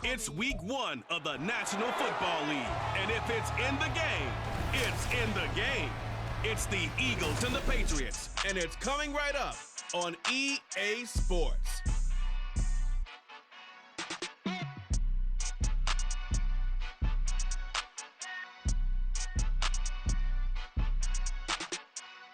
It's week 1 of the National Football League, and if it's in the game, it's in the game. It's the Eagles and the Patriots, and it's coming right up on EA Sports.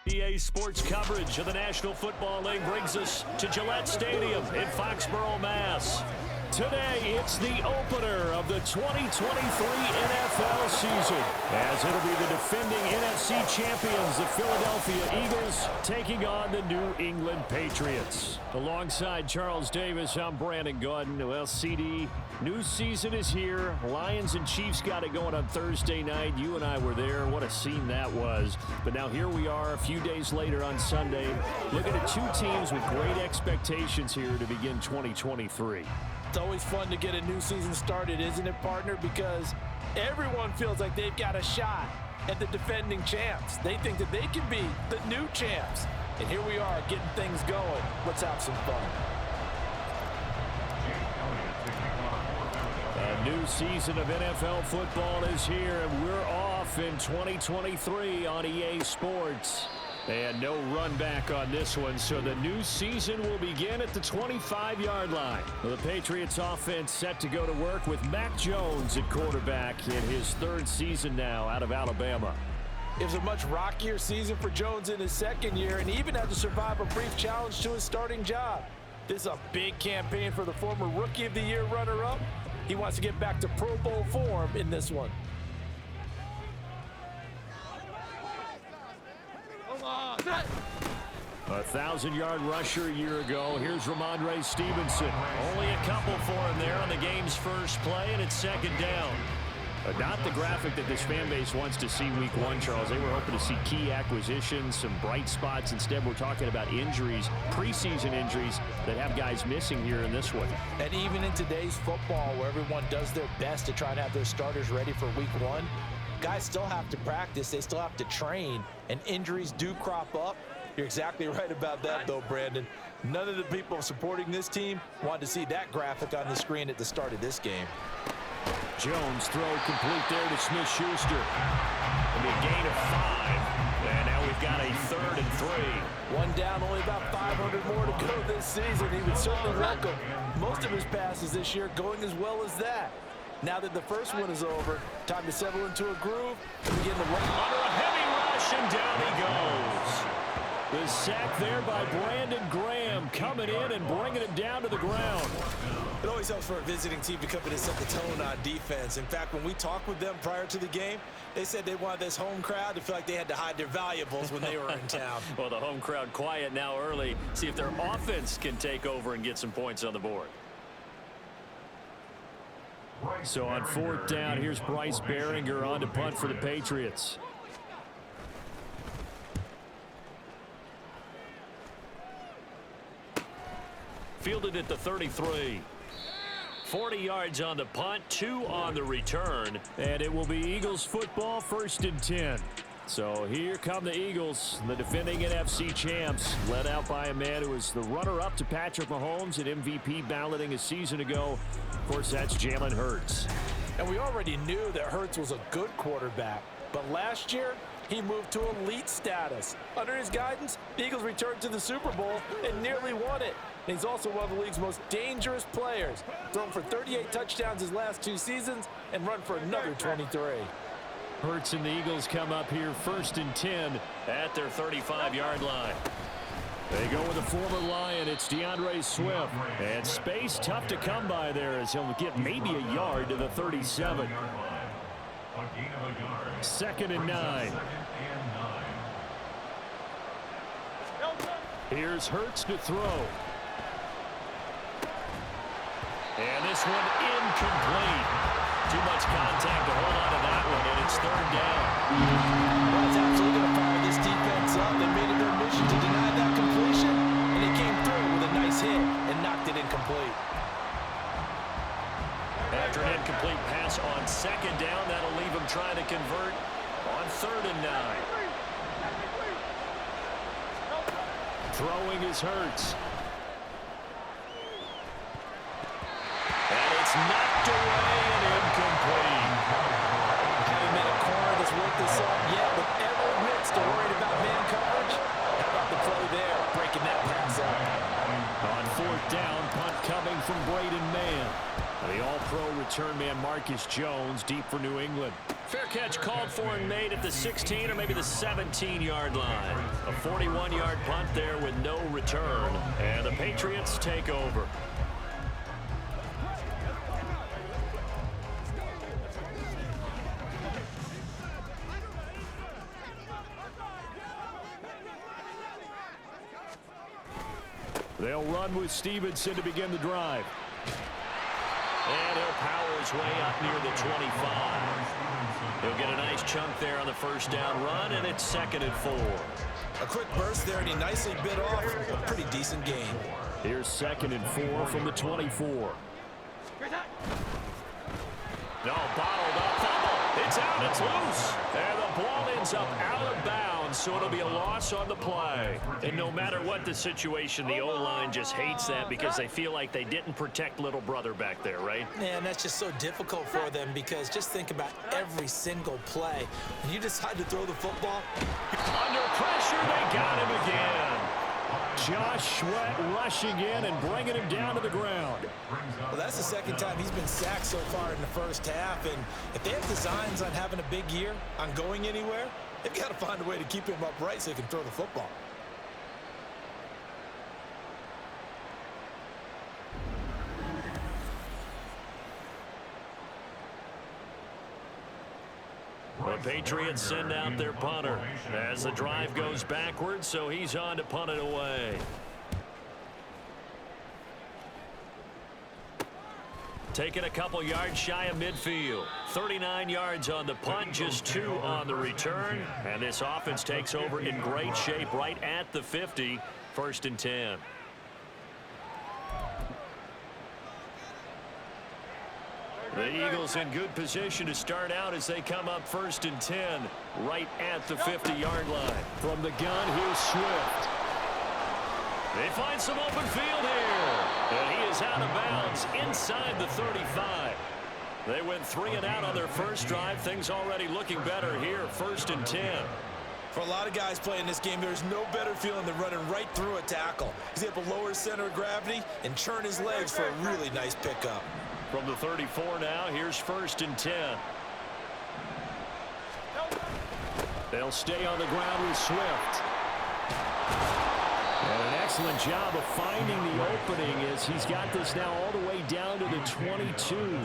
EA Sports coverage of the National Football League brings us to Gillette Stadium in Foxborough, Mass. Today, it's the opener of the 2023 NFL season, as it'll be the defending NFC champions, the Philadelphia Eagles, taking on the New England Patriots. Alongside Charles Davis, I'm Brandon Gordon. Well, CD, new season is here. Lions and Chiefs got it going on Thursday night. You and I were there. What a scene that was. But now here we are a few days later on Sunday, looking at two teams with great expectations here to begin 2023. It's always fun to get a new season started, isn't it, partner? Because everyone feels like they've got a shot at the defending champs. They think that they can be the new champs. And here we are getting things going. Let's have some fun. A new season of NFL football is here, and we're off in 2023 on EA Sports. And no run back on this one, so the new season will begin at the 25-yard line. The Patriots offense set to go to work with Mac Jones at quarterback in his third season now out of Alabama. It was a much rockier season for Jones in his second year, and even had to survive a brief challenge to his starting job. This is a big campaign for the former Rookie of the Year runner-up. He wants to get back to Pro Bowl form in this one. A 1,000-yard rusher a year ago. Here's Ramondre Stevenson. Only a couple for him there on the game's first play, and it's second down. Not the graphic that this fan base wants to see week 1, Charles. They were hoping to see key acquisitions, some bright spots. Instead, we're talking about injuries, preseason injuries that have guys missing here in this one. And even in today's football, where everyone does their best to try and have their starters ready for week 1, guys still have to practice. They still have to train, and injuries do crop up. You're exactly right about that, though, Brandon. None of the people supporting this team wanted to see that graphic on the screen at the start of this game. Jones throw complete there to Smith-Schuster. It'll be a gain of 5. And now we've got a 3rd and 3. One down, only about 500 more to go this season. He would certainly welcome most of his passes this year going as well as that. Now that the first one is over, time to settle into a groove and begin the run. Under a heavy rush, and down he goes. The sack there by Brandon Graham, coming in and bringing it down to the ground. It always helps for a visiting team to come in and set the tone on defense. In fact, when we talked with them prior to the game, they said they wanted this home crowd to feel like they had to hide their valuables when they were in town. Well, the home crowd quiet now early. See if their offense can take over and get some points on the board. So on 4th down, here's Bryce Behringer on to punt for the Patriots. Fielded at the 33. 40 yards on the punt, 2 on the return. And it will be Eagles football, 1st and 10. So here come the Eagles, the defending NFC champs, led out by a man who was the runner-up to Patrick Mahomes at MVP balloting a season ago. Of course, that's Jalen Hurts. And we already knew that Hurts was a good quarterback. But last year, he moved to elite status. Under his guidance, the Eagles returned to the Super Bowl and nearly won it. And he's also one of the league's most dangerous players. Thrown for 38 touchdowns his last 2 seasons and run for another 23. Hurts and the Eagles come up here 1st and 10 at their 35-yard line. They go with a former Lion. It's DeAndre Swift. And space tough to come by there as he'll get maybe a yard to the 37. 2nd and 9. Here's Hurts to throw. And this one incomplete. Too much contact to hold on to that one, and it's 3rd down. Well, it's absolutely going to fire this defense up. They made it their mission to deny that completion, and they came through with a nice hit and knocked it incomplete. After an incomplete pass on 2nd down, that'll leave them trying to convert on 3rd and 9. Throwing is Hurts. knocked away and incomplete. Haven't been a corner that's worked this up yet, but ever admits to worried about man coverage. How about the play there, breaking that pass up? On fourth down, punt coming from Braden Mann. The all-pro return man Marcus Jones deep for New England. Fair catch called for and made at the 16 or maybe the 17-yard line. A 41-yard punt there with no return. And the Patriots take over. They'll run with Stevenson to begin the drive. And he'll power his way up near the 25. He'll get a nice chunk there on the first down run, and it's 2nd and 4. A quick burst there, and he nicely bit off a pretty decent gain. Here's 2nd and 4 from the 24. No, bottled up, fumble. It's out, it's loose. And the ball ends up out of bounds, so it'll be a loss on the play. And no matter what the situation, the O-line just hates that because they feel like they didn't protect little brother back there, right? Man, that's just so difficult for them because just think about every single play. When you decide to throw the football, under pressure, they got him again. Josh Sweat rushing in and bringing him down to the ground. Well, that's the second time he's been sacked so far in the first half, and if they have designs on having a big year, on going anywhere, they've got to find a way to keep him upright so he can throw the football. The Patriots send out their punter as the drive goes backwards, so he's on to punt it away. Taking a couple yards shy of midfield. 39 yards on the punt, just 2 on the return. And this offense takes over in great shape right at the 50. 1st and 10. The Eagles in good position to start out as they come up 1st and 10 right at the 50-yard line. From the gun, here's Swift. They find some open field here. And he is out of bounds inside the 35. They went 3 and out on their first drive. Things already looking better here. 1st and 10. For a lot of guys playing this game, there's no better feeling than running right through a tackle. He's able to lower his center of gravity and churn his legs for a really nice pickup. From the 34 now, here's 1st and 10. They'll stay on the ground with Swift. And an excellent job of finding the opening as he's got this now all the way down to the 22.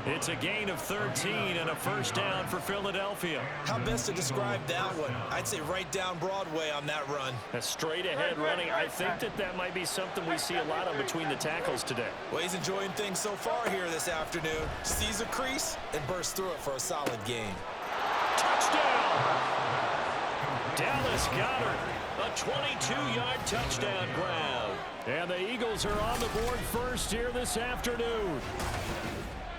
It's a gain of 13 and a first down for Philadelphia. How best to describe that one? I'd say right down Broadway on that run. A straight ahead running. I think that might be something we see a lot of between the tackles today. Well, he's enjoying things so far here this afternoon. Sees a crease and bursts through it for a solid gain. Touchdown! Dallas Goedert. A 22-yard touchdown grab. And the Eagles are on the board first here this afternoon.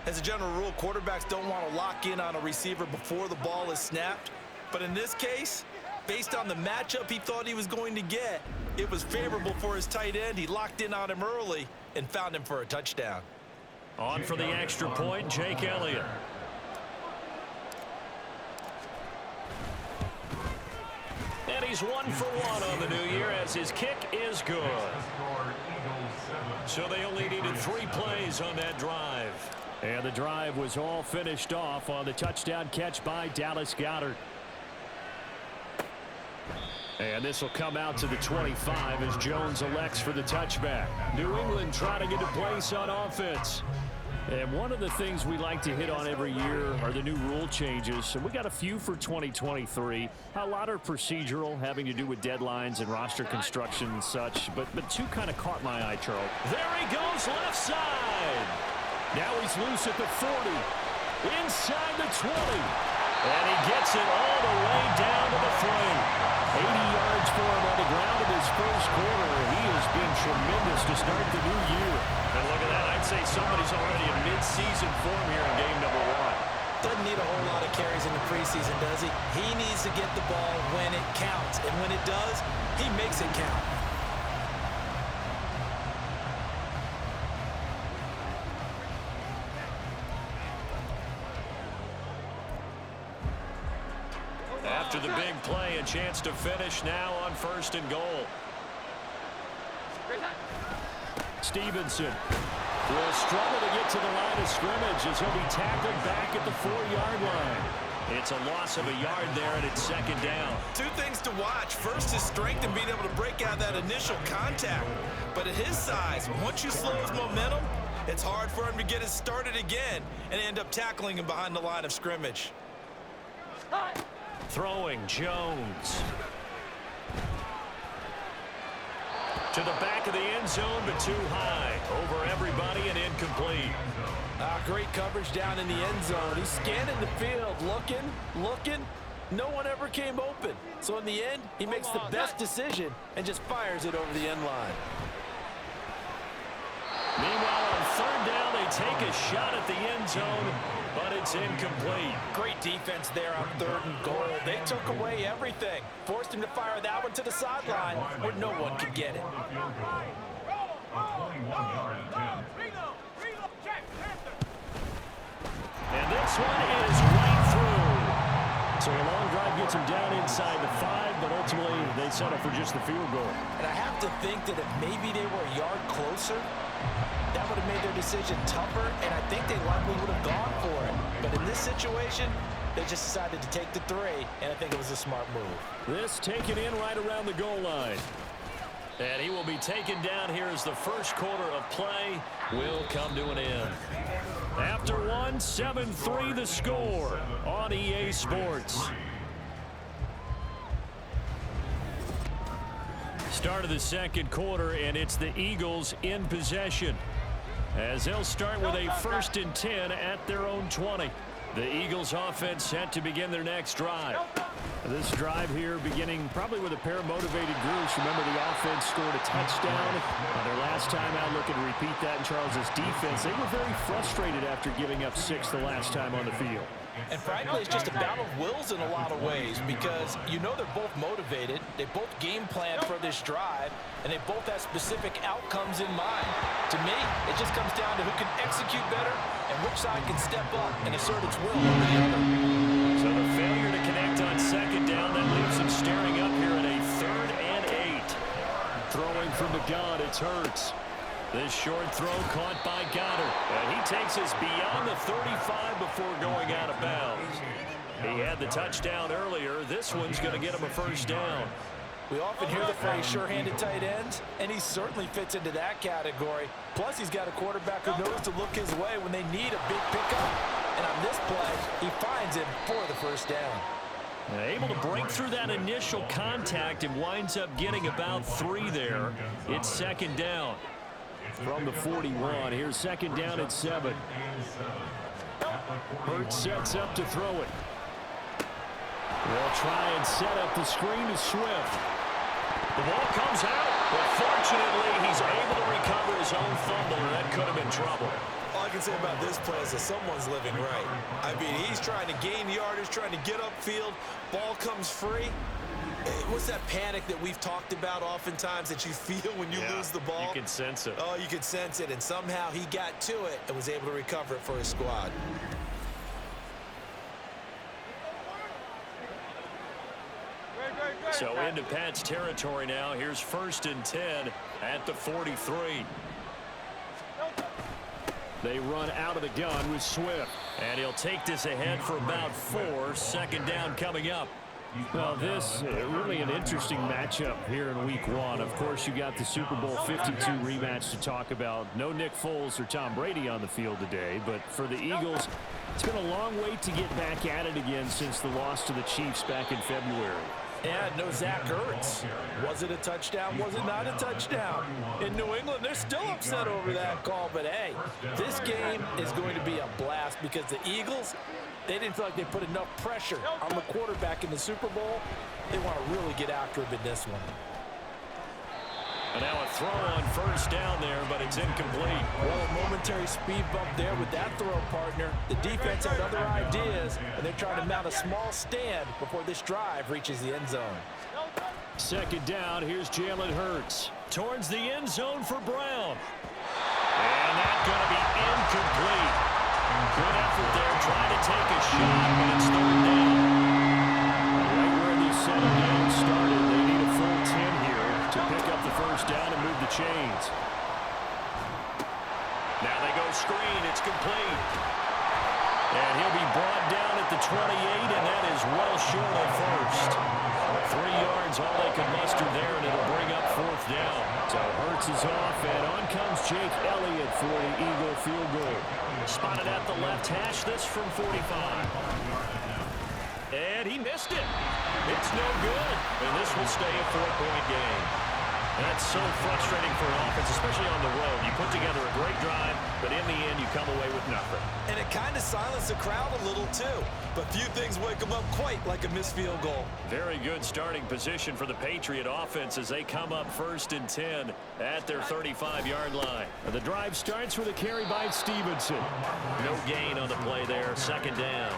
As a general rule, quarterbacks don't want to lock in on a receiver before the ball is snapped. But in this case, based on the matchup he thought he was going to get, it was favorable for his tight end. He locked in on him early and found him for a touchdown. On for the extra point, Jake Elliott. And he's 1 for 1 on the new year as his kick is good. So they only needed 3 plays on that drive. And the drive was all finished off on the touchdown catch by Dallas Goedert. And this will come out to the 25 as Jones elects for the touchback. New England trying to get a place on offense. And one of the things we like to hit on every year are the new rule changes. And we got a few for 2023. A lot are procedural, having to do with deadlines and roster construction and such. But 2 kind of caught my eye, Charles. There he goes, left side. Now he's loose at the 40. Inside the 20. And he gets it all the way down to the 3. 80 yards for him on the ground in his first quarter. He has been tremendous to start the new year. And look at that. I'd say somebody's already in mid-season form here in game number 1. doesn't need a whole lot of carries in the preseason, does he? He needs to get the ball when it counts. And when it does, he makes it count. After the big play, a chance to finish now on 1st and goal. Stevenson will struggle to get to the line of scrimmage as he'll be tackled back at the 4-yard line. It's a loss of a yard there, and it's 2nd down. Two things to watch. First, his strength and being able to break out that initial contact. But at his size, once you slow his momentum, it's hard for him to get it started again and end up tackling him behind the line of scrimmage. Throwing Jones. To the back of the end zone, but too high. Over everybody and incomplete. Great coverage down in the end zone. He's scanning the field, looking. No one ever came open. So in the end, he makes the best decision and just fires it over the end line. Meanwhile, on 3rd down, they take a shot at the end zone, but it's incomplete. Great defense there on 3rd and goal. They took away everything. Forced him to fire that one to the sideline where no one could get it. And this one is right through. So a long drive gets him down inside the 5, but ultimately they settle for just the field goal. And I have to think that if maybe they were a yard closer, that would have made their decision tougher, and I think they likely would have gone for it. But in this situation, they just decided to take the 3, and I think it was a smart move. This taken in right around the goal line. And he will be taken down here as the 1st quarter of play will come to an end. After 1, 7-3 the score on EA Sports. Start of the 2nd quarter, and it's the Eagles in possession, as they'll start with a 1st and 10 at their own 20. The Eagles offense set to begin their next drive. This drive here beginning probably with a pair of motivated groups. Remember, the offense scored a touchdown. Their last time out, looking to repeat that in Charles's defense. They were very frustrated after giving up 6 the last time on the field. And frankly, it's just a battle of wills in a lot of ways because you know they're both motivated. They both game plan for this drive, and they both have specific outcomes in mind. To me, it just comes down to who can execute better and which side can step up and assert its will over the other. So the failure to connect on 2nd down, that leaves them staring up here at a 3rd and 8. Throwing from the gun, it's Hurts. This short throw caught by Goddard. And he takes us beyond the 35 before going out of bounds. He had the touchdown earlier. This one's going to get him a 1st down. We often hear the phrase sure-handed tight ends, and he certainly fits into that category. Plus, he's got a quarterback who knows to look his way when they need a big pickup. And on this play, he finds him for the 1st down. Able to break through that initial contact and winds up getting about 3 there. It's 2nd down. From the 41, here's 2nd down at 7. Hurts sets up to throw it. They'll try and set up the screen to Swift. The ball comes out, but fortunately he's able to recover his own fumble, and that could have been trouble. All I can say about this play is that someone's living right. I mean, he's trying to gain yardage, trying to get upfield. Ball comes free. What's that panic that we've talked about oftentimes that you feel when you lose the ball? You can sense it. Oh, you could sense it, and somehow he got to it and was able to recover it for his squad. So into Pat's territory now. Here's 1st and 10 at the 43. They run out of the gun with Swift. And he'll take this ahead for about 4. 2nd down coming up. Well, this really an interesting matchup here in Week 1. Of course, you got the Super Bowl 52 rematch to talk about. No Nick Foles or Tom Brady on the field today. But for the Eagles, it's been a long wait to get back at it again since the loss to the Chiefs back in February. And no Zach Ertz. Was it a touchdown? Was it not a touchdown? In New England, they're still upset over that call. But, hey, this game is going to be a blast because the Eagles, they didn't feel like they put enough pressure on the quarterback in the Super Bowl. They want to really get after him in this one. And now a throw on 1st down there, but it's incomplete. Well, a momentary speed bump there with that throw, partner. The defense had other ideas, and they're trying to mount a small stand before this drive reaches the end zone. 2nd down, here's Jalen Hurts. Towards the end zone for Brown. And that's going to be incomplete. Good effort there, trying to take a shot, but it's 3rd down. screen. It's complete. And he'll be brought down at the 28, and that is well short of first. 3 yards, all they could muster there, and it'll bring up 4th down. So Hurts is off, and on comes Jake Elliott for the Eagle field goal. Spotted at the left hash, this from 45. And he missed it. It's no good. And this will stay a 4-point game. That's so frustrating for an offense, especially on the road. You put together a great drive, but in the end, you come away with nothing. And it kind of silenced the crowd a little, too. But few things wake them up quite like a missed field goal. Very good starting position for the Patriot offense as they come up 1st and 10 at their 35-yard line. The drive starts with a carry by Stevenson. No gain on the play there, 2nd down.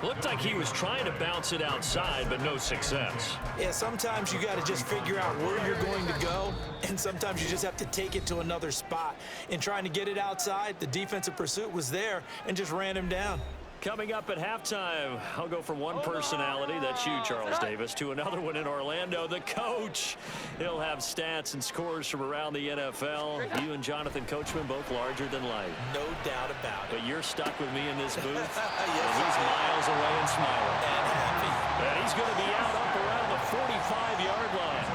Looked like he was trying to bounce it outside, but no success. Yeah, sometimes you got to just figure out where you're going to go, and sometimes you just have to take it to another spot. In trying to get it outside, the defensive pursuit was there and just ran him down. Coming up at halftime, I'll go from one personality, that's you, Charles Davis, to another one in Orlando, the coach. He'll have stats and scores from around the NFL. You and Jonathan Coachman both larger than life. No doubt about it. But you're stuck with me in this booth. Yes, and he's miles away and smiling. And happy. And he's going to be out up around the 45-yard line.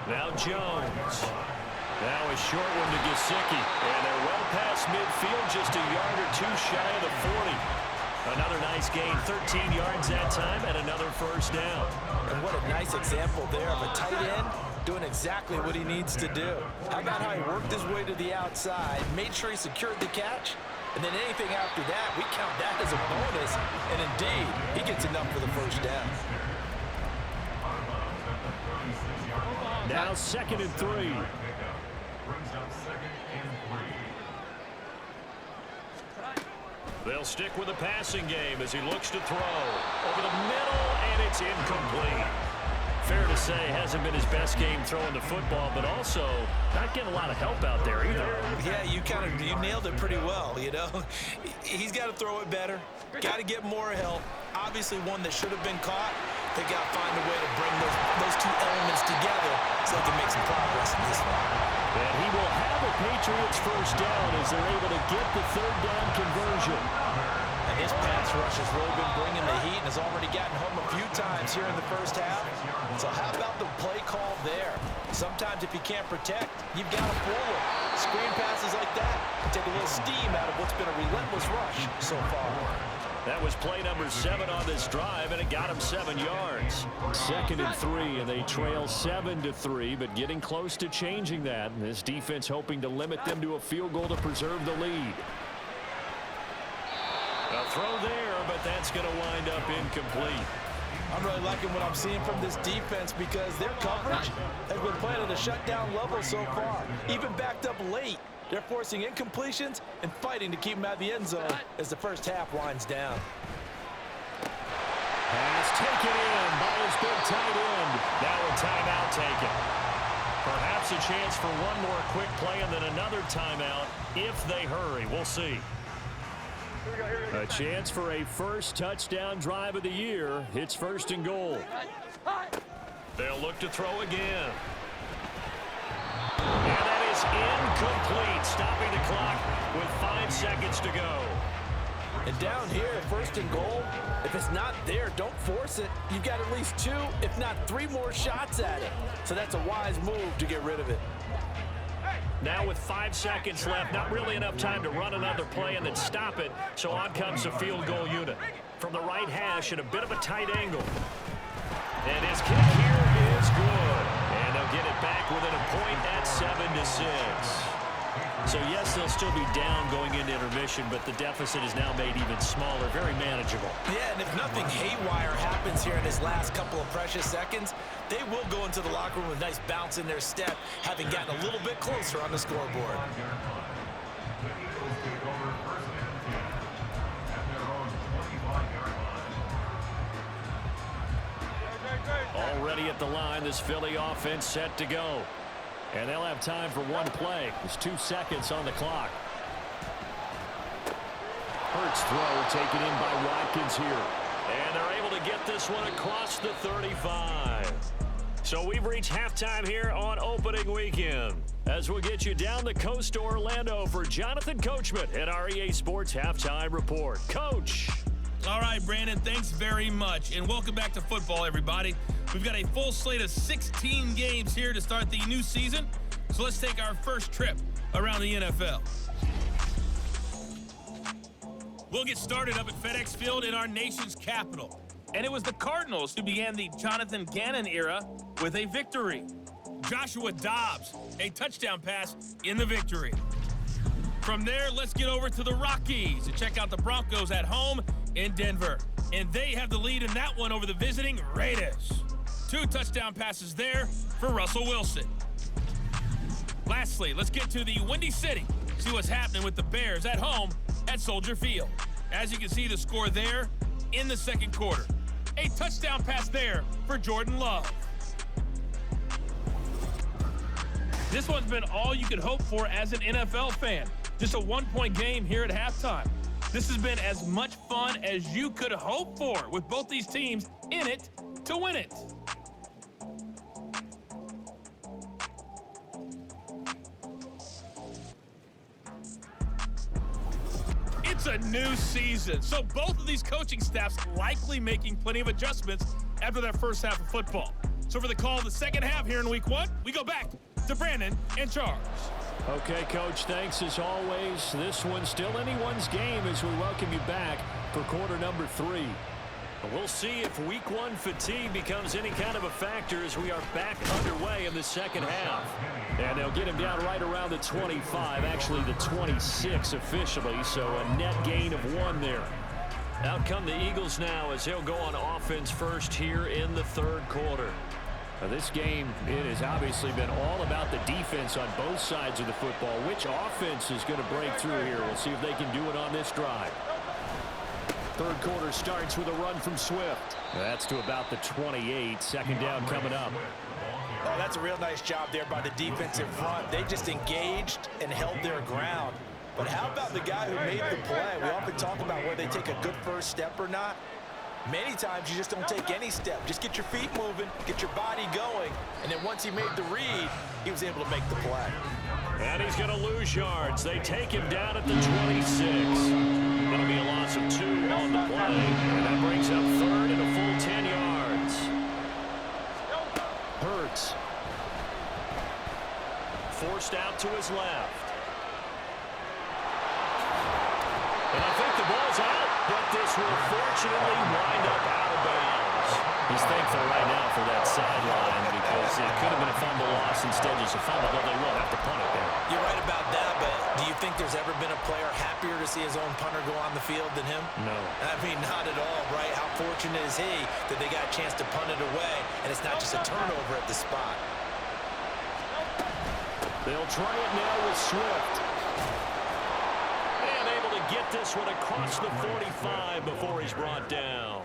Now Jones. Now a short one to Gesicki. And they're well past midfield, just a yard or two shy of the 40. Another nice gain, 13 yards that time, and another 1st down. And what a nice example there of a tight end doing exactly what he needs to do. How about how he worked his way to the outside, made sure he secured the catch, and then anything after that, we count that as a bonus. And indeed, he gets enough for the 1st down. Now 2nd and 3. They'll stick with the passing game as he looks to throw. Over the middle, and it's incomplete. Fair to say, hasn't been his best game throwing the football, but also not getting a lot of help out there either. Yeah, you nailed it pretty well, you know. He's got to throw it better. Got to get more help. Obviously one that should have been caught. They got to find a way to bring those two elements together so they can make some progress in this one. And he will have a Patriots 1st down as they're able to get the 3rd down conversion. And this pass rush has really been bringing the heat and has already gotten home a few times here in the 1st half. So how about the play call there? Sometimes if you can't protect, you've got to fool it. Screen passes like that take a little steam out of what's been a relentless rush so far. That was play number 7 on this drive, and it got him 7 yards. 2nd and 3, and they trail 7-3, but getting close to changing that. And this defense hoping to limit them to a field goal to preserve the lead. A throw there, but that's going to wind up incomplete. I'm really liking what I'm seeing from this defense because their coverage has been playing at a shutdown level so far. Even backed up late, they're forcing incompletions and fighting to keep them out of the end zone as the 1st half winds down. Pass taken in by his big tight end. Now a timeout taken. Perhaps a chance for one more quick play and then another timeout if they hurry. We'll see. A chance for a 1st touchdown drive of the year. It's 1st and goal. They'll look to throw again. And that is incomplete, stopping the clock with 5 seconds to go. And down here, 1st and goal, if it's not there, don't force it. You've got at least 2, if not 3 more shots at it. So that's a wise move to get rid of it. Now with 5 seconds left, not really enough time to run another play and then stop it. So on comes the field goal unit. From the right hash at a bit of a tight angle. And his kick here is good. And they'll get it back within a point at 7-6. So yes, they'll still be down going into intermission, but the deficit is now made even smaller, very manageable. Yeah, and if nothing haywire happens here in this last couple of precious seconds, they will go into the locker room with a nice bounce in their step, having gotten a little bit closer on the scoreboard. Already at the line, this Philly offense set to go. And they'll have time for one play. There's 2 seconds on the clock. Hurts throw taken in by Watkins here. And they're able to get this one across the 35. So we've reached halftime here on opening weekend, as we'll get you down the coast to Orlando for Jonathan Coachman at our EA Sports Halftime Report. Coach. All right, Brandon, thanks very much. And welcome back to football, everybody. We've got a full slate of 16 games here to start the new season. So let's take our first trip around the NFL. We'll get started up at FedEx Field in our nation's capital. And it was the Cardinals who began the Jonathan Gannon era with a victory. Joshua Dobbs, a touchdown pass in the victory. From there, let's get over to the Rockies and check out the Broncos at home in Denver. And they have the lead in that one over the visiting Raiders. 2 touchdown passes there for Russell Wilson. Lastly, let's get to the Windy City, see what's happening with the Bears at home at Soldier Field. As you can see, the score there in the second quarter. A touchdown pass there for Jordan Love. This one's been all you could hope for as an NFL fan. Just a 1-point game here at halftime. This has been as much fun as you could hope for, with both these teams in it to win it. It's a new season, so both of these coaching staffs likely making plenty of adjustments after their first half of football. So for the call of the second half here in week 1, we go back to Brandon and Charles. Okay, Coach, thanks as always. This one's still anyone's game as we welcome you back for quarter number 3. We'll see if week 1 fatigue becomes any kind of a factor as we are back underway in the second half. And they'll get him down right around the 25, actually the 26 officially, so a net gain of 1 there. Out come the Eagles now as they'll go on offense first here in the third quarter. Now this game, it has obviously been all about the defense on both sides of the football. Which offense is going to break through here? We'll see if they can do it on this drive. Third quarter starts with a run from Swift. That's to about the 28. Second down coming up. Oh, that's a real nice job there by the defensive front. They just engaged and held their ground. But how about the guy who made the play? We often talk about whether they take a good first step or not. Many times you just don't take any step. Just get your feet moving, get your body going, and then once he made the read, he was able to make the play. And he's going to lose yards. They take him down at the 26. That'll be a loss of 2 on the play. And that brings up third and a full 10 yards. Hurts. Forced out to his left. And I think the ball's out, but this will fortunately wind up out of bounds. He's thankful right now for that sideline because it could have been a fumble loss. Instead, just a fumble, but they will have to punt it there. You're right about that, but do you think there's ever been a player happier to see his own punter go on the field than him? No. I mean, not at all, right? How fortunate is he that they got a chance to punt it away, and it's not just a turnover at the spot. They'll try it now with Swift. And able to get this one across the 45 before he's brought down.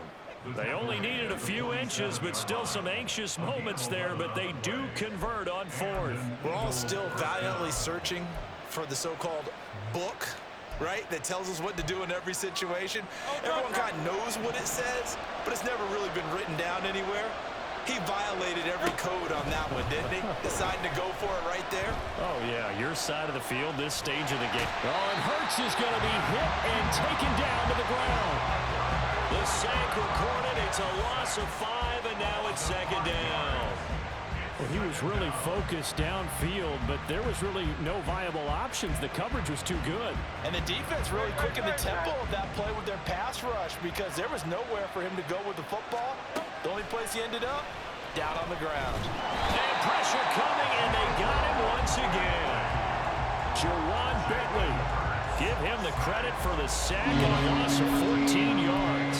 They only needed a few inches, but still some anxious moments there, but they do convert on fourth. We're all still valiantly searching for the so-called book, right, that tells us what to do in every situation. Everyone kind of knows what it says, but it's never really been written down anywhere. He violated every code on that one, didn't he? Deciding to go for it right there. Oh, yeah, your side of the field, this stage of the game. Oh, and Hurts is going to be hit and taken down to the ground. The sack recorded. It's a loss of 5, and now it's second down. Well, he was really focused downfield, but there was really no viable options. The coverage was too good. And the defense really quickened the tempo of that play with their pass rush because there was nowhere for him to go with the football. The only place he ended up, down on the ground. And pressure coming, and they got him once again. Jawan Bentley. Give him the credit for the sack and a loss of 14 yards.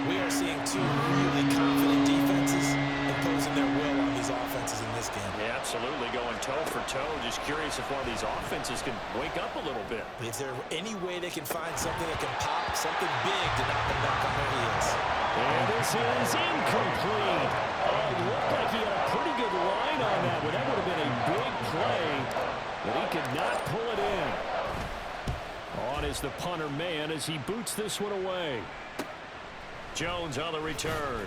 We are seeing 2 really confident defenses imposing their will on these offenses in this game. Yeah, absolutely, going toe for toe. Just curious if one of these offenses can wake up a little bit. Is there any way they can find something that can pop, something big to knock them back on their heels? And this is incomplete. Oh, it looked like he had a pretty good line on that, but that would have been a big play, but he could not pull it in. On is the punter man as he boots this one away. Jones on the return.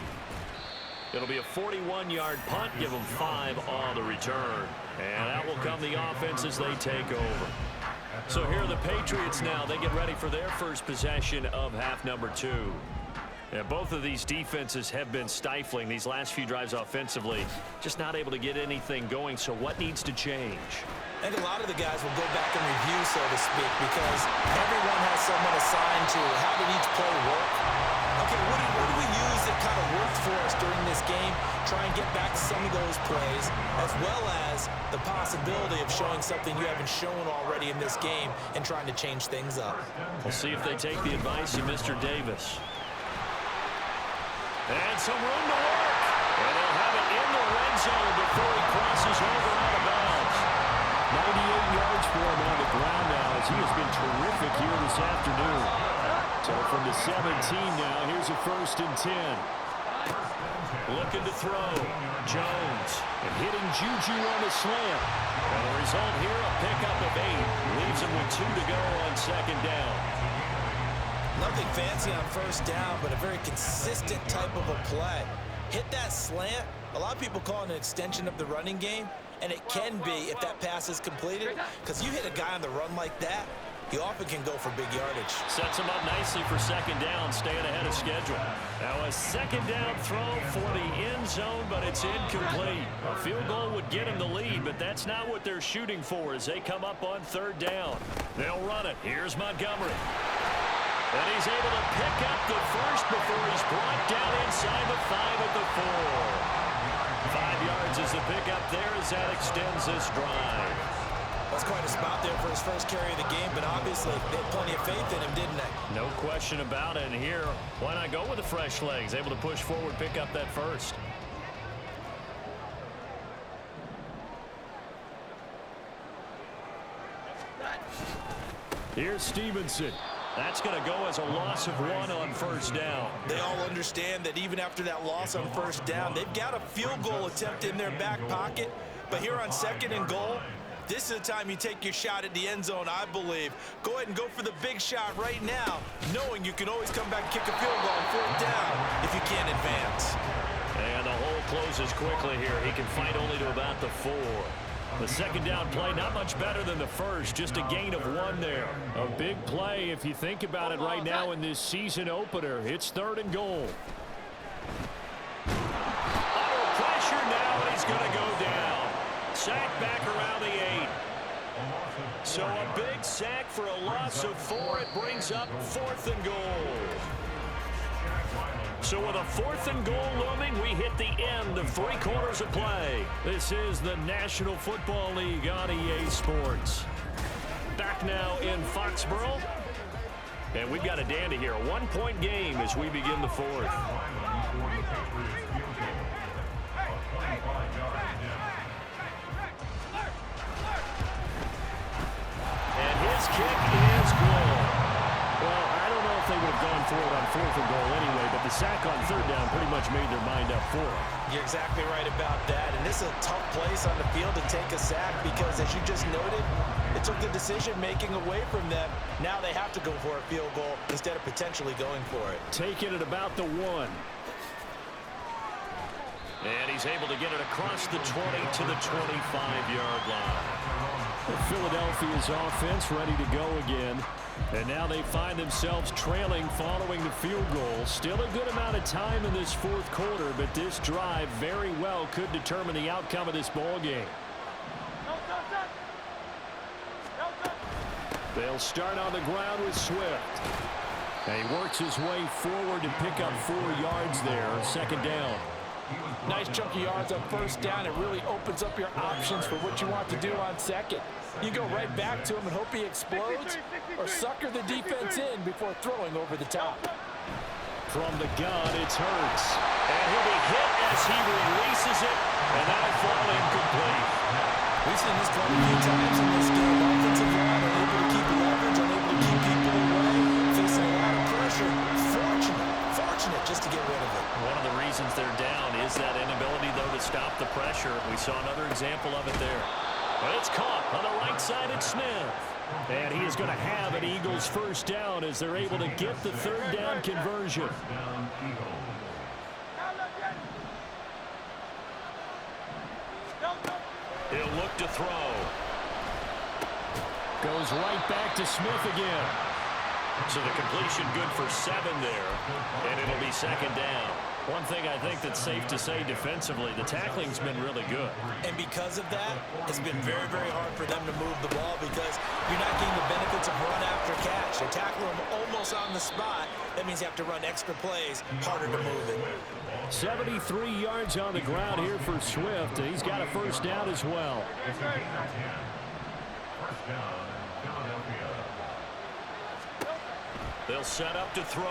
It'll be a 41-yard punt. Give them 5 on the return. And that will come the offense as they take over. So here are the Patriots now. They get ready for their first possession of half number 2. Yeah, both of these defenses have been stifling these last few drives offensively. Just not able to get anything going. So what needs to change? I think a lot of the guys will go back and review, so to speak, because everyone has someone assigned to how did each play work. Okay, what do we use that kind of worked for us during this game? Try and get back some of those plays, as well as the possibility of showing something you haven't shown already in this game and trying to change things up. We'll see if they take the advice of Mr. Davis. And some room to work. And they'll have it in the red zone before he crosses over out of bounds. 98 yards for him on the ground now as he has been terrific here this afternoon. So from the 17 now, here's a 1st and 10. Looking to throw. Jones. And hitting Juju on the slant. And the result here, a pickup of 8. Leaves him with 2 to go on 2nd down. Nothing fancy on 1st down, but a very consistent type of a play. Hit that slant. A lot of people call it an extension of the running game, and it can be if that pass is completed, because you hit a guy on the run like that, he often can go for big yardage. Sets him up nicely for 2nd down, staying ahead of schedule. Now a 2nd down throw for the end zone, but it's incomplete. A field goal would get him the lead, but that's not what they're shooting for as they come up on 3rd down. They'll run it. Here's Montgomery. And he's able to pick up the first before he's brought down inside the 5 at the 4. 5 yards is the pickup there as that extends this drive. That's quite a spot there for his first carry of the game, but obviously they had plenty of faith in him, didn't they? No question about it. And here, why not go with the fresh legs? Able to push forward, pick up that first. Here's Stevenson. That's going to go as a loss of 1 on 1st down. They all understand that even after that loss on 1st down, they've got a field goal attempt in their back pocket. But here on 2nd and goal, this is the time you take your shot at the end zone, I believe. Go ahead and go for the big shot right now, knowing you can always come back and kick a field goal on 4th down if you can't advance. And the hole closes quickly here. He can fight only to about the 4. The 2nd down play, not much better than the first, just a gain of 1 there. A big play if you think about it right now in this season opener. It's 3rd and goal. Under pressure now, and he's going to go down. Sack back around the 8. So a big sack for a loss of 4. It brings up 4th and goal. So with a 4th and goal looming, we hit the end of 3 quarters of play. This is the National Football League on EA Sports. Back now in Foxborough. And we've got a dandy here. A 1-point game as we begin the 4th. And his kick is good. Well, I don't know if they would have gone for it on 4th and goal anyway, but the sack on 3rd down pretty much made their mind up for it. You're exactly right about that. And this is a tough place on the field to take a sack because, as you just noted, it took the decision-making away from them. Now they have to go for a field goal instead of potentially going for it. Taking it about the 1. And he's able to get it across the 20 to the 25-yard line. Philadelphia's offense ready to go again. And now they find themselves trailing following the field goal. Still a good amount of time in this 4th quarter, but this drive very well could determine the outcome of this ball game. They'll start on the ground with Swift. And he works his way forward to pick up 4 yards there. 2nd down. Nice chunky yards on 1st down. It really opens up your options for what you want to do on 2nd. You go right back to him and hope he explodes, or sucker the defense in before throwing over the top. From the gun, it's Hurts. And he'll be hit as he releases it, and that'll fall incomplete. We've seen this quite a few times in this game. Offensive line unable to keep leverage, unable to keep people away, facing a lot of pressure. Fortunate just to get rid of it. One of the reasons they're down is that inability, though, to stop the pressure. We saw another example of it there. But it's caught on the right side at Smith. And he is going to have an Eagles 1st down as they're able to get the 3rd down conversion. He'll look to throw. Goes right back to Smith again. So the completion good for 7 there, and it'll be second down. One thing I think that's safe to say defensively, the tackling's been really good. And because of that, it's been very, very hard for them to move the ball because you're not getting the benefits of run after catch. They tackle them almost on the spot. That means you have to run extra plays, harder to move it. 73 yards on the ground here for Swift. He's got a first down as well. They'll set up to throw.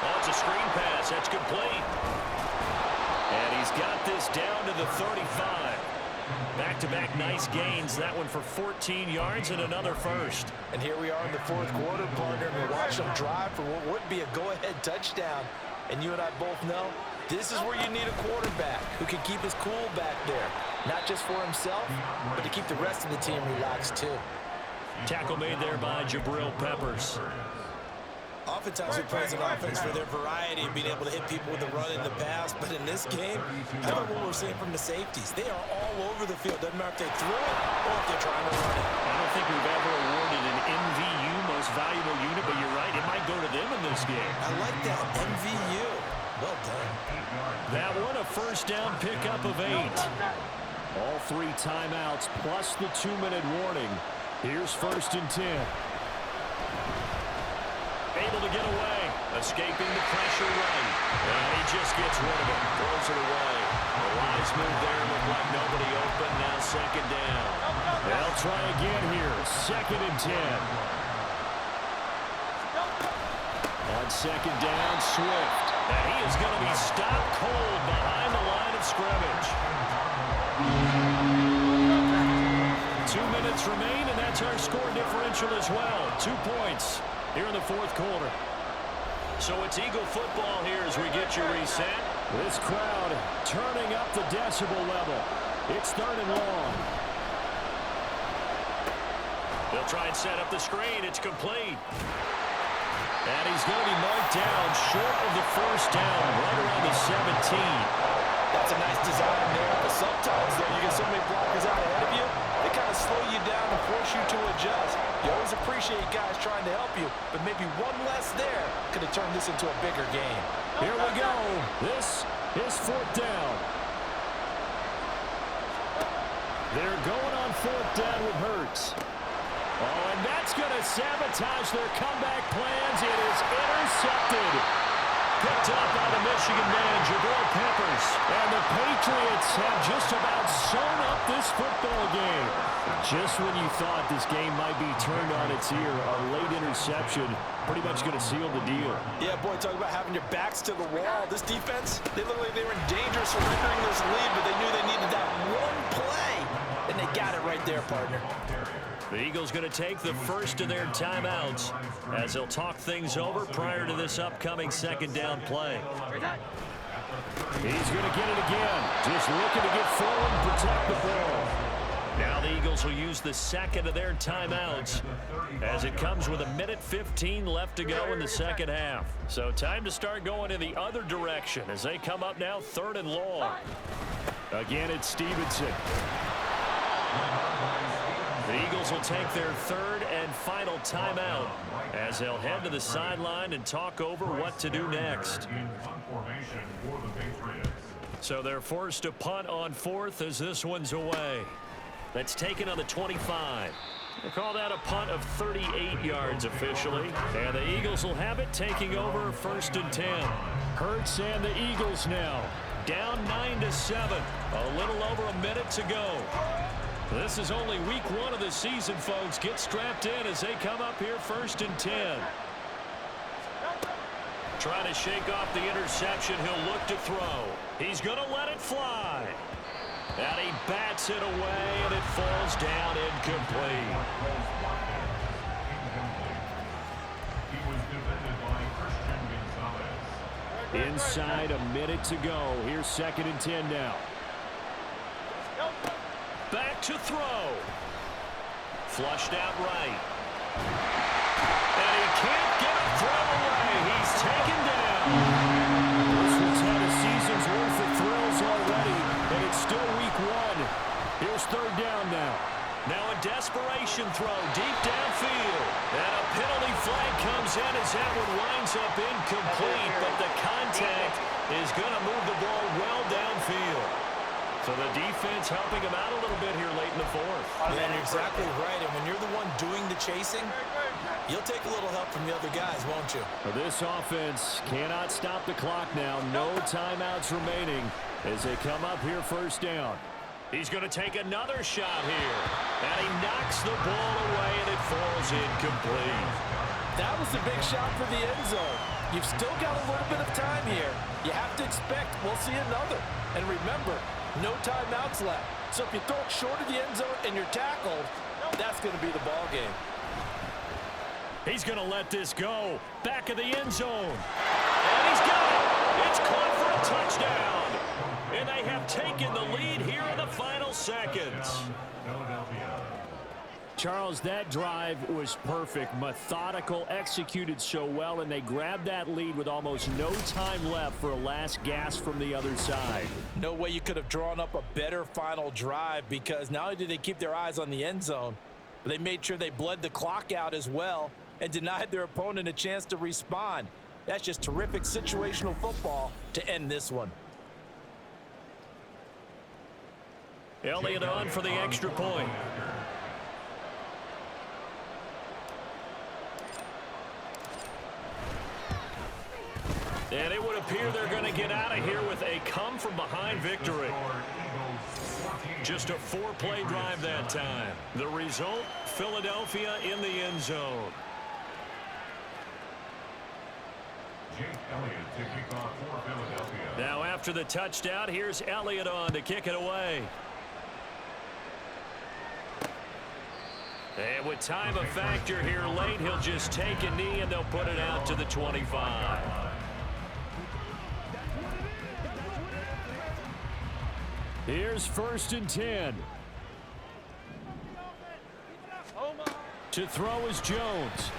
Oh, it's a screen pass. That's complete. And he's got this down to the 35. Back-to-back nice gains. That one for 14 yards and another first. And here we are in the fourth quarter, partner, and we're watching them drive for what would be a go-ahead touchdown. And you and I both know this is where you need a quarterback who can keep his cool back there. Not just for himself, but to keep the rest of the team relaxed too. Tackle made there by Jabril Peppers. Oftentimes we praise an offense for their variety and being able to hit people with the run in the pass. But in this game, how about what we're seeing from the safeties? They are all over the field. Doesn't matter if they throw it or if they're trying to run it. I don't think we've ever awarded an MVU, most valuable unit, but you're right, it might go to them in this game. I like that, MVU. Well done. That one, a first down pickup of 8. All 3 timeouts plus the 2-minute warning. Here's first and 10. Able to get away. Escaping the pressure right. And he just gets rid of it. Throws it away. The wise move there. Looked like nobody open. Now second down. They'll try again here. Second and 10. On second down, Swift. And he is going to be stopped cold behind the line of scrimmage. 2 minutes remain, and that's our score differential as well. 2 points here in the fourth quarter. So it's Eagle football here as we get you reset. This crowd turning up the decibel level. It's third and long. They'll try and set up the screen. It's complete. And he's going to be marked down short of the first down, right around the 17. That's a nice design there, but sometimes, though, you get so many blockers out ahead of you, they kind of slow you down and force you to adjust. You always appreciate guys trying to help you, but maybe one less there could have turned this into a bigger game. Here we go. This is fourth down. They're going on fourth down with Hurts. Oh, and that's going to sabotage their comeback plans. It is intercepted. Picked up by the Michigan man, Jabril Peppers. And the Patriots have just about sewn up this football game. Just when you thought this game might be turned on its ear, a late interception pretty much going to seal the deal. Yeah, boy, talk about having your backs to the wall. This defense, they look like they were in danger of surrendering this lead, but they knew they needed that one play. And they got it right there, partner. The Eagles going to take the first of their timeouts as they'll talk things over prior to this upcoming second down play. He's going to get it again. Just looking to get forward and protect the ball. Now the Eagles will use the second of their timeouts as it comes with 1:15 left to go in the second half. So time to start going in the other direction as they come up now third and long. Again, it's Stevenson. The Eagles will take their third and final timeout as they'll head to the sideline and talk over what to do next. So they're forced to punt on fourth as this one's away. That's taken on the 25. They call that a punt of 38 yards officially. And the Eagles will have it taking over first and 10. Hurts and the Eagles now down 9-7. A little over a minute to go. This is only week 1 of the season, folks. Get strapped in as they come up here first and 10. Trying to shake off the interception. He'll look to throw. He's going to let it fly. And he bats it away, and it falls down incomplete. Inside a minute to go. Here's second and 10 now. Back to throw. Flushed out right. And he can't get a throw away. He's taken down. This one's had a season's worth of thrills already, and it's still week 1. desperation throw deep downfield. And a penalty flag comes in as that one winds up incomplete, but the contact is going to move the ball well downfield. So the defense helping him out a little bit here late in the fourth. Yeah, and you're exactly right. And when you're the one doing the chasing, you'll take a little help from the other guys, won't you? This offense cannot stop the clock now. No timeouts remaining as they come up here first down. He's going to take another shot here. And he knocks the ball away, and it falls incomplete. That was a big shot for the end zone. You've still got a little bit of time here. You have to expect we'll see another. And remember, no timeouts left. So if you throw it short of the end zone and you're tackled, that's going to be the ball game. He's going to let this go. Back of the end zone. And he's got it. It's caught for a touchdown. And they have taken the lead here in the final seconds. Charles, that drive was perfect, methodical, executed so well, and they grabbed that lead with almost no time left for a last gasp from the other side. No way you could have drawn up a better final drive, because not only did they keep their eyes on the end zone, but they made sure they bled the clock out as well and denied their opponent a chance to respond. That's just terrific situational football to end this one. Elliott on for the extra point. And it would appear they're going to get out of here with a come-from-behind victory. Just a 4-play drive that time. The result, Philadelphia in the end zone. Now after the touchdown, here's Elliott on to kick it away. And with time a factor here late, he'll just take a knee and they'll put it out to the 25. Here's 1st and 10. To throw is Jones.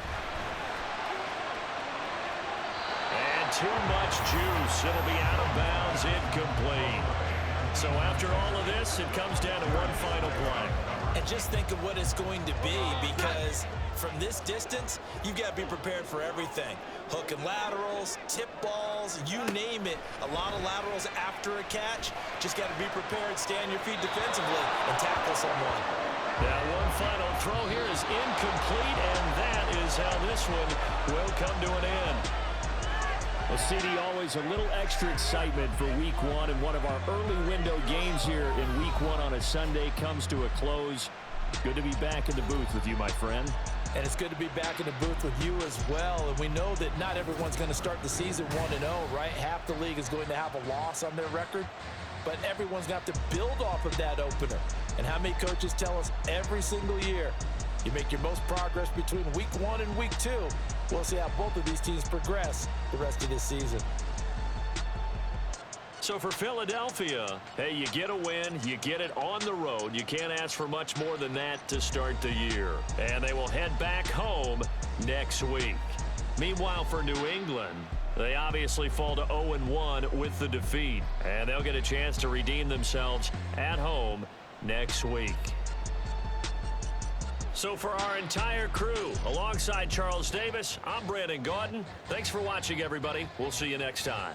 And too much juice. It'll be out of bounds, incomplete. So after all of this, it comes down to one final play. And just think of what it's going to be, because from this distance, you've got to be prepared for everything. Hook and laterals, tip balls, you name it. A lot of laterals after a catch. Just got to be prepared, stay on your feet defensively, and tackle someone. Now one final throw here is incomplete, and that is how this one will come to an end. Well, CD, always a little extra excitement for Week 1, and one of our early window games here in Week 1 on a Sunday comes to a close. Good to be back in the booth with you, my friend. And it's good to be back in the booth with you as well. And we know that not everyone's going to start the season 1-0, right? Half the league is going to have a loss on their record, but everyone's going to have to build off of that opener. And how many coaches tell us every single year, you make your most progress between Week 1 and Week 2. We'll see how both of these teams progress the rest of this season. So for Philadelphia, hey, you get a win, you get it on the road. You can't ask for much more than that to start the year. And they will head back home next week. Meanwhile, for New England, they obviously fall to 0-1 with the defeat. And they'll get a chance to redeem themselves at home next week. So for our entire crew, alongside Charles Davis, I'm Brandon Gaudin. Thanks for watching, everybody. We'll see you next time.